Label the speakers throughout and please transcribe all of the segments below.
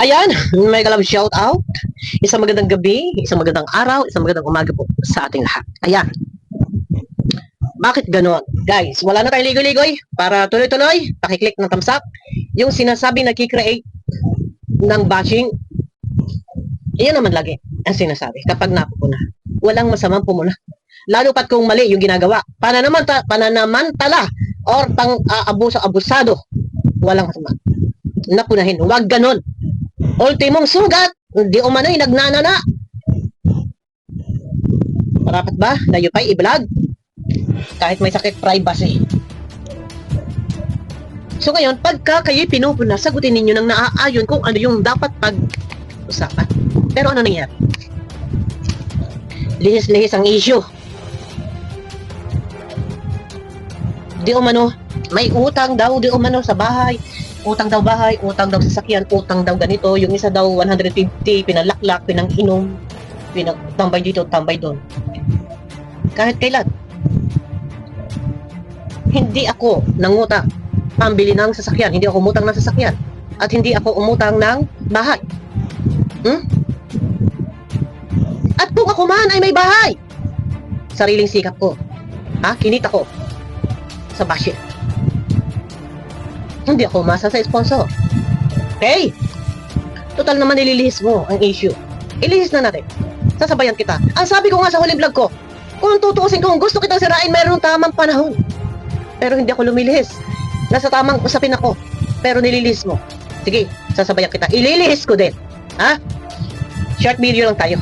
Speaker 1: Ayan, may kalab shout out. Isang magandang gabi, isang magandang araw, isang magandang umaga po sa ating lahat. Ayan. Bakit ganon? Guys, wala na tayong ligoy-ligoy. Para tuloy-tuloy, pakiclick ng thumbs up. Yung sinasabing nagkikreate ng bashing, iyan naman lagi ang sinasabi kapag napupuna. Walang masamang pumuna. Lalo pat kung mali yung ginagawa. Pananamantala or abusado. Walang masama. Napunahin. Huwag ganon. Ultimong sugat, di umano'y nagnanana. Marapat ba na yung pa'y i-vlog? Kahit may sakit privacy. So ngayon, pagka kayo'y pinupuna, sagutin ninyo nang naaayon kung ano yung dapat pag-usapan. Pero ano nangyari? Lihis-lihis ang issue. Di umano, may utang daw, di umano sa bahay. Utang daw bahay, utang daw sasakyan, utang daw ganito. Yung isa daw 150, pinalaklak, pinang-inom, tambay dito, tambay doon. Kahit kailan. Hindi ako nangutang pambili ng sasakyan. Hindi ako umutang ng sasakyan. At hindi ako umutang ng bahay. At kung ako man ay may bahay, sariling sikap ko. Kinita ko sa basket. Hindi ako umasa sa sponsor. Okay? Total naman nililihis mo ang issue. Ilihis na natin. Sasabayan kita. Ang sabi ko nga sa huling vlog ko, kung tutuusin kung gusto kitang sirain, mayroong tamang panahon. Pero hindi ako lumilihis. Nasa tamang usapin ako. Pero nililihis mo. Sige, sasabayan kita. Ililihis ko din. Short video lang tayo.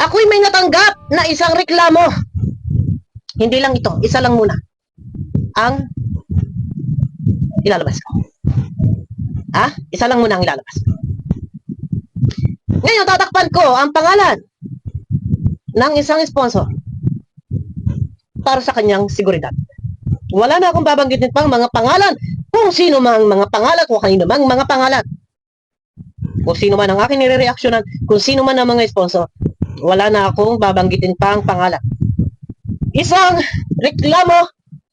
Speaker 1: Ako'y may natanggap na isang reklamo. Hindi lang ito. Isa lang muna. Ang ilalabas ko. Isa lang muna ang ilalabas ko. Ngayon, tatakpan ko ang pangalan ng isang sponsor para sa kanyang seguridad. Wala na akong babanggitin pang mga pangalan kung sino mang mga pangalan, kung kanino mang mga pangalan. Kung sino man ang aking nire-reaksyonan, kung sino man ang mga sponsor, wala na akong babanggitin pang pangalan. Isang reklamo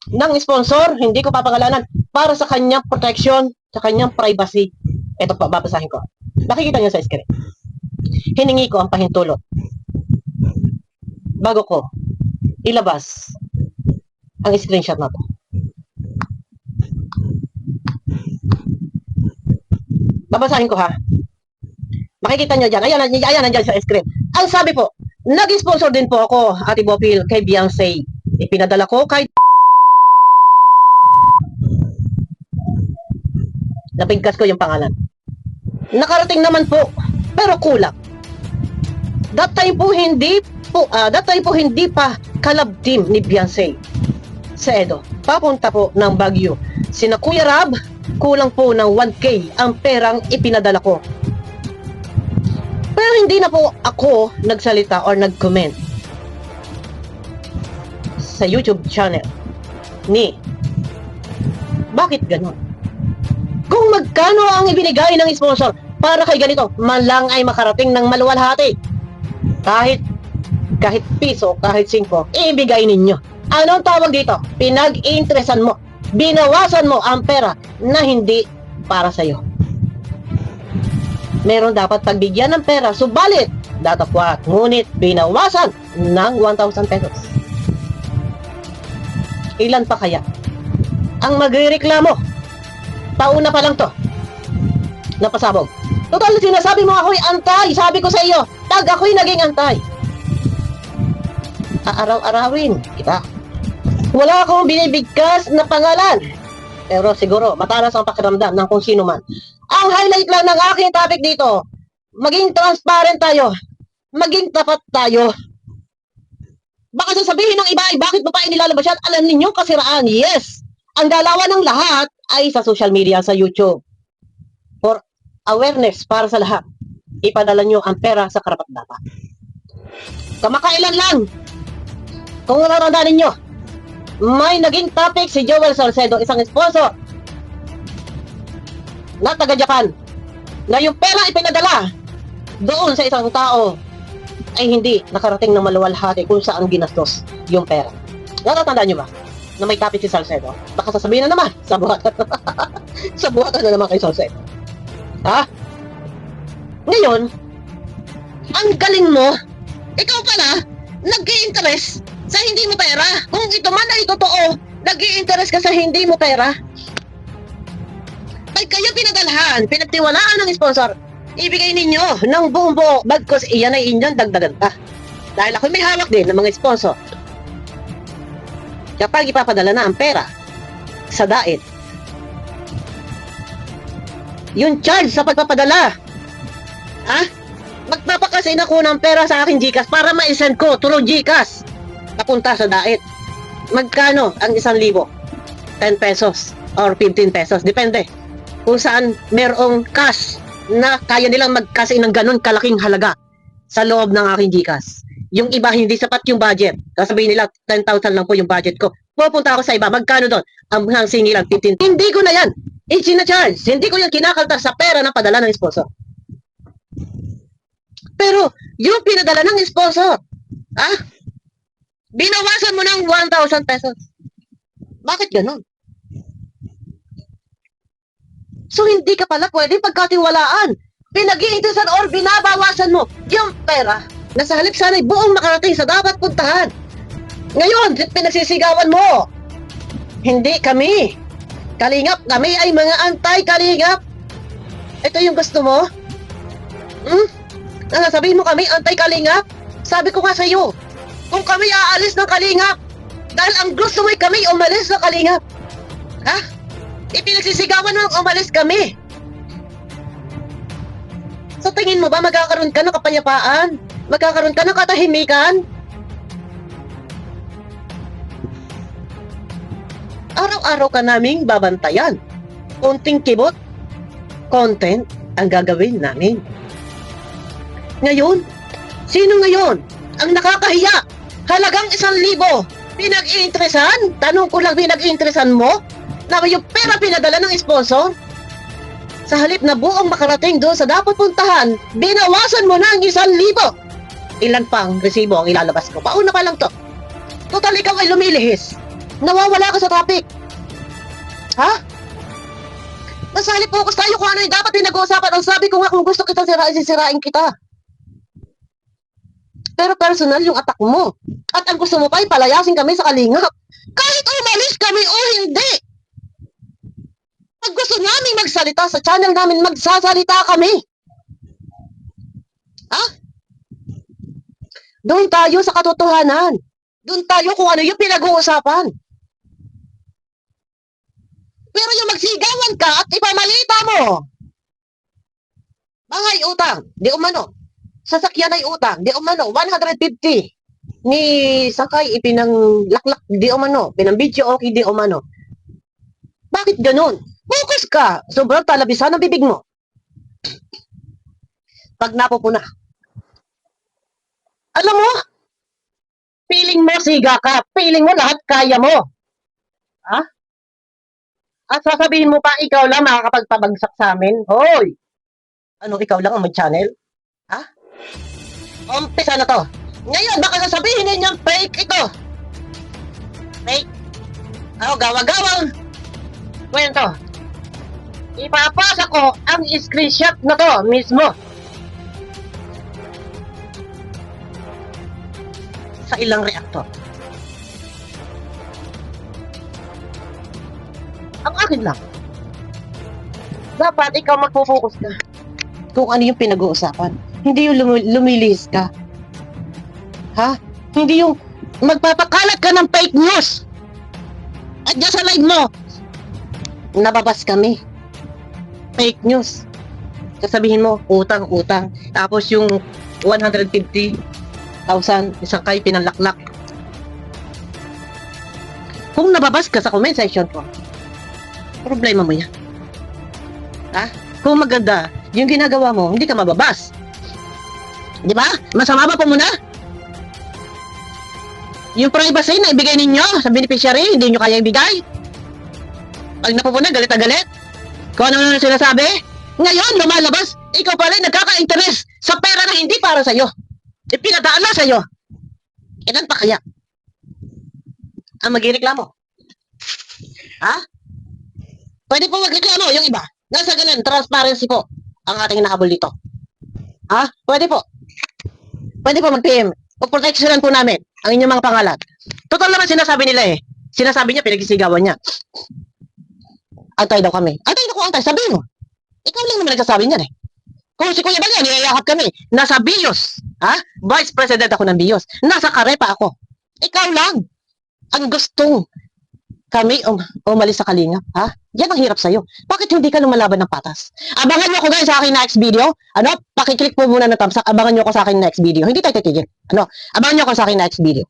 Speaker 1: ng sponsor, hindi ko papangalanan, para sa kanyang protection, sa kanyang privacy. Ito pa, babasahin ko. Nakikita niyo sa screen. Hiningi ko ang pahintulot bago ko ilabas ang screenshot na to. Babasahin ko Makikita nyo dyan. Ayan, nandyan sa screen. Ang sabi po, nag-sponsor din po ako, Ate Bopil, kay Beyonce. Ipinadala ko kay napigkas ko yung pangalan. Nakarating naman po, pero kulang. That time po hindi pa kalab team ni Beyonce sa Edo. Papunta po ng Baguio. Sina Kuya Rab, kulang po ng 1K ang perang ipinadala ko. Pero hindi na po ako nagsalita or nag-comment sa YouTube channel ni bakit ganon? Kung magkano ang ibinigay ng sponsor para kay ganito, man lang ay makarating ng maluwalhati. Kahit piso, kahit 5, ibigay ninyo. Anong tawag dito? Pinag-interesan mo. Binawasan mo ang pera na hindi para sa'yo. Meron dapat pagbigyan ng pera, subalit, datapwat, ngunit binawasan ng 1,000 pesos. Ilan pa kaya ang magrereklamo? Tauna pa lang to napasabog. Total, sinasabi mo ako'y antay. Sabi ko sa iyo, ako'y naging antay. Aaraw-arawin kita. Wala akong binibigkas na pangalan. Pero siguro, matalas ang pakiramdam ng kung sino man. Ang highlight lang ng aking topic dito, maging transparent tayo. Maging tapat tayo. Baka sasabihin ng iba, bakit mo pa inilalabas yan? Alam ninyong kasiraan. Yes. Ang dalawan ng lahat ay sa social media, sa YouTube. For awareness para sa lahat. Ipadala nyo ang pera sa karapat-dapat. Kamakailan lang, kung naranasan ninyo, may naging topic si Joel Salcedo, isang sponsor na taga-Japan, na yung pera ipinadala doon sa isang tao ay hindi nakarating ng maluwalhati kung saan ginastos yung pera. Natatandaan nyo ba na may topic si Salcedo? Baka sasabihin na naman, sa buhatan na naman kay Salcedo. Ngayon, ang galing mo, ikaw pala, nag-i-interest sa hindi mo pera. Kung ito man ay totoo, nag-i-interest ka sa hindi mo pera. Pag kayo pinadalhan, pinagtiwalaan ng sponsor, ibigay ninyo ng buong buo, bagkos iyan ay inyong dagdagan pa. Dahil ako may hawak din ng mga sponsor. Kapag ipapadala na ang pera sa DAET, yung charge sa pagpapadala, magpapakasin ako ng pera sa aking GCash para ma-send ko through GCash papunta sa DAET. Magkano ang 1,000? 10 pesos or 15 pesos, depende kung saan merong cash na kaya nilang magkasi ng ganun kalaking halaga sa loob ng aking GCash. Yung iba hindi sapat yung budget. Sasabihin nila 10,000 lang po yung budget ko. Pupunta ako sa iba, magkano doon? Ang singi lang 15. Hindi ko na yan i-charge. Hindi ko yan kinakaltar sa pera na padala ng sponsor. Pero yung pinadala ng sponsor, binawasan mo ng 1,000 pesos. Bakit ganun? So hindi ka pala pwede pagkatiwalaan. Pinag-iinteresan or binabawasan mo yung pera na sa halip sana'y buong makarating sa dapat puntahan. Ngayon, pinagsisigawan mo. Hindi kami. Kalingap, kami ay mga anti-kalingap. Ito yung gusto mo? Sabihin mo kami anti-kalingap? Sabi ko nga sa'yo, kung kami aalis ng kalingap, dahil ang gusto mo'y kami umalis ng kalingap. Ipinagsisigawan mo umalis kami. Sa tingin mo ba magkakaroon ka ng kapayapaan? Magkakaroon ka ng katahimikan? Araw-araw ka naming babantayan. Konting kibot, content ang gagawin namin. Ngayon, sino ngayon ang nakakahiya? Halagang 1,000 pinag-iinteresan? Tanong ko lang, pinag-iinteresan mo? Na yung pera pinadala ng sponsor? Sa halip na buong makarating doon sa dapat puntahan, binawasan mo na ang 1,000. Ilan pang resibo ang ilalabas ko? Pauna pa lang to. Total, ikaw ay lumilihis. Nawawala ka sa topic. Nasa halip focus tayo kung ano yung dapat pinag-uusapan. Ang sabi ko nga, kung gusto kita sirain, sisirain kita. Pero personal yung attack mo. At ang gusto mo pa ay palayasin kami sa kalingap. Kahit umalis kami o hindi. Pag gusto namin magsalita sa channel namin, magsasalita kami. Doon tayo sa katotohanan. Doon tayo kung ano yung pinag-uusapan. Pero yung magsigawan ka at ipamalita mo, bahay utang, di umano. Sasakyan ay utang, di umano. 150 ni Sakay ipinanglaklak, di umano. Pinambidyo okay, di umano. Bakit ganun? Focus ka. Sobrang talabisan ang bibig mo. Pag napupuna. Alam mo, feeling mo siga ka. Feeling mo lahat kaya mo. At sasabihin mo pa, ikaw lang makakapagpabagsak sa amin. Hoy! Ano, ikaw lang ang may channel? Umpisa na to. Ngayon, baka sasabihin ninyo, fake ito. Fake. Gawa-gawang kwento. Ipapasa ko ang screenshot na to mismo. Sa ilang reactor. Ang akin lang. Dapat ikaw magpo-focus ka kung ano yung pinag-uusapan. Hindi yung lumilihis ka. Hindi yung magpapakalat ka ng fake news. At dyan sa live mo, nababas kami. Fake news. Sasabihin mo, utang. Tapos yung 150,000 isang kayo pinanlaklak. Kung nababas ka sa comment section ko, problema mo yan. Kung maganda yung ginagawa mo, hindi ka mababas. Di ba? Masama ba po muna? Yung privacy na ibigay ninyo sa beneficiary, hindi nyo kaya ibigay. Pag napupuna, galit na galit. Kung ano na sinasabi. Ngayon, lumalabas, ikaw pala nagkaka-interest sa pera na hindi para sa'yo. Ipinadaan na sa'yo. Ilan pa kaya ang magreklamo? Pwede po magreklamo yung iba. Nasa ganun, transparency po ang ating nakabul dito. Ha? Pwede po. Pwede po mag-PM. Pagproteksyonan po namin ang inyong mga pangalan. Total naman sinasabi nila eh. Sinasabi niya, pinagsisigawan niya. Antay daw kami. Antay na ko antay, sabihin mo. Ikaw lang naman nagsasabi niyan eh. Kung si Kuya Balya, niyayakap kami. Nasa BIOS. Ha? Vice President ako ng BIOS. Nasa Karepa ako. Ikaw lang. Ang gustong kami umalis sa Kalingap. Ha? Yan ang hirap sa'yo. Bakit hindi ka lumalaban ng patas? Abangan niyo ako guys sa aking next video. Ano? Pakiclick po muna ng thumbs up. Abangan niyo ako sa aking next video. Hindi tayo titigil. Ano? Abangan niyo ako sa aking next video.